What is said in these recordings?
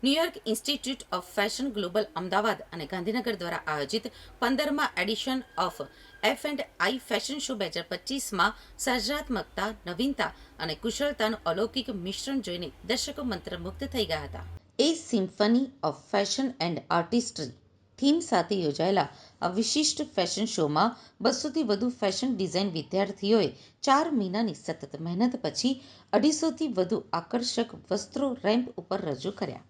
New York institute of fashion global Ahmedabad અને ગાંધીનગર દ્વારા આયોજિત 15મા edition of F&I fashion show 2025માં સર્જનાત્મકતા, નવીનતા અને કુશળતાનું અલૌકિક મિશ્રણ જોઈને દર્શકો મંત્રમુગ્ધ થઈ ગયા હતા. A symphony of fashion and artistry theme સાથે યોજાયેલા આ વિશિષ્ટ ફેશન શોમાં 200થી વધુ ફેશન ડિઝાઇન વિદ્યાર્થીઓએ 4 મહિનાની સતત મહેનત પછી 250થી વધુ આકર્ષક વસ્ત્રો રેમ્પ ઉપર રજૂ કર્યા.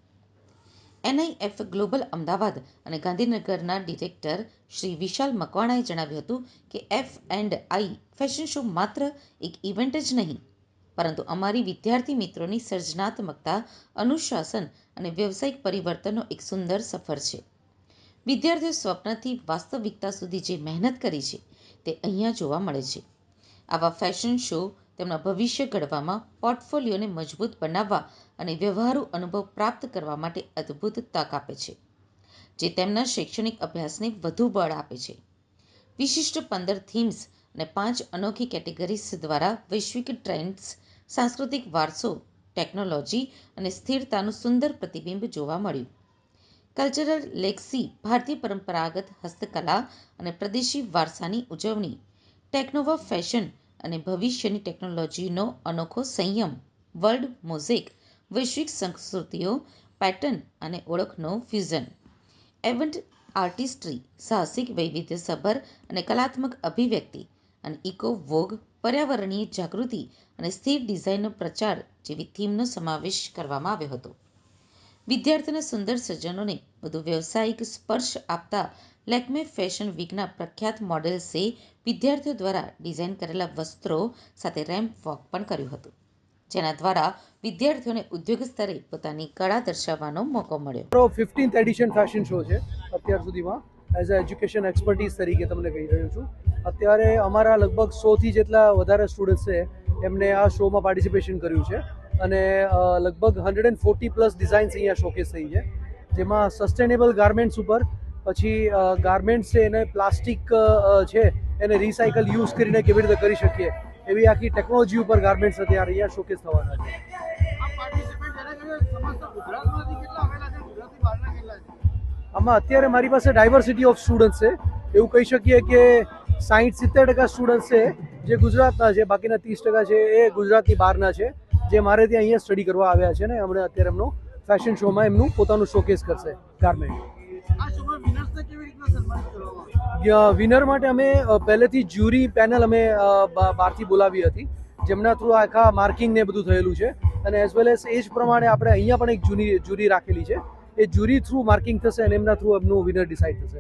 NIF ગ્લોબલ અમદાવાદ અને ગાંધીનગરના ડિરેક્ટર શ્રી વિશાલ મકવાણાએ જણાવ્યું હતું કે F&I ફેશન શો માત્ર એક ઇવેન્ટ જ નહીં, પરંતુ અમારી વિદ્યાર્થી મિત્રોની સર્જનાત્મકતા, અનુશાસન અને વ્યવસાયિક પરિવર્તનનો એક સુંદર સફર છે. વિદ્યાર્થીઓ સ્વપ્નથી વાસ્તવિકતા સુધી જે મહેનત કરી છે તે અહીંયા જોવા મળે છે. આવા ફેશન શો તેમના ભવિષ્ય ઘડવામાં, પોર્ટફોલિયોને મજબૂત બનાવવા અને વ્યવહારુ અનુભવ પ્રાપ્ત કરવા માટે અદ્ભુત તક આપે છે, જે તેમના શૈક્ષણિક અભ્યાસને વધુ બળ આપે છે. વિશિષ્ટ 15 થીમ્સ અને 5 અનોખી કેટેગરીઝ દ્વારા વૈશ્વિક ટ્રેન્ડ્સ, સાંસ્કૃતિક વારસો, ટેકનોલોજી અને સ્થિરતાનું સુંદર પ્રતિબિંબ જોવા મળ્યું. કલ્ચરલ લેક્સી ભારતીય પરંપરાગત હસ્તકલા અને પ્રદેશી વારસાની ઉજવણી, ટેકનોવા ફેશન અને ભવિષ્યની ટેકનોલોજીનો અનોખો સંયમ, વર્લ્ડ મોઝેક વૈશ્વિક સંસ્કૃતિઓ, પેટર્ન અને ઓળખનો ફ્યુઝન, એવન્ટ આર્ટિસ્ટ્રી સાહસિક, વૈવિધ્યસભર અને કલાત્મક અભિવ્યક્તિ, અને ઇકો વોગ પર્યાવરણીય જાગૃતિ અને સ્થિર ડિઝાઇનનો પ્રચાર જેવી થીમનો સમાવેશ કરવામાં આવ્યો હતો. વિદ્યાર્થીઓના સુંદર સર્જનોને વધુ વ્યવસાયિક સ્પર્શ આપતા લેક્મે ફેશન વીકના પ્રખ્યાત મોડેલ્સે વિદ્યાર્થીઓ દ્વારા ડિઝાઇન કરેલા વસ્ત્રો સાથે રેમ્પ વોક પણ કર્યું હતું, જેના દ્વારા વિદ્યાર્થીઓને ઉદ્યોગ સ્તરે પોતાની કળા દર્શાવવાનો મોકો મળ્યો. 15th એડિશન ફેશન શો છે અત્યાર સુધીમાં. એઝ અ એજ્યુકેશન એક્સપર્ટીઝ તરીકે તમને કહી રહ્યો છું. અત્યારે અમારા લગભગ 100થી જેટલા વધારે સ્ટુડન્ટ્સ છે એમને આ શોમાં પાર્ટિસિપેશન કર્યું છે અને લગભગ 140+ ડિઝાઇન્સ અહીંયા શોકેસ થઈ છે, જેમાં સસ્ટેનેબલ ગાર્મેન્ટ્સ ઉપર, પછી ગાર્મેન્ટ્સ છે એને પ્લાસ્ટિક છે એને રિસાયકલ યુઝ કરીને કેવી રીતે કરી શકીએ એવી આખી ટેકનોલોજી ઉપર ગાર્મેન્ટ્સ અત્યારે અહીંયા શોકેસ થવાના છે. આમાં અત્યારે મારી પાસે ડાયવર્સિટી ઓફ સ્ટુડન્ટ્સ છે. એવું કહી શકીએ કે 60-70% સ્ટુડન્ટ્સ છે જે ગુજરાતના છે, બાકીના 30% છે એ ગુજરાતની બહારના છે, જે મારે ત્યાં અહીંયા સ્ટડી કરવા આવ્યા છે ને હમણાં અત્યારે એમનો ફેશન શોમાં એમનું પોતાનું શોકેસ કરશે ગાર્મેન્ટ. વિનર માટે અમે પહેલેથી જ્યુરી પેનલ અમે બહારથી બોલાવી હતી, જેમના થ્રુ આખા માર્કિંગ ને બધું થયેલું છે, અને એઝ વેલ એઝ એ જ પ્રમાણે આપણે અહીંયા પણ એક જ્યુરી રાખેલી છે. એ જ્યુરી થ્રુ માર્કિંગ થશે અને એમના થ્રુ એમનું વિનર ડિસાઇડ થશે.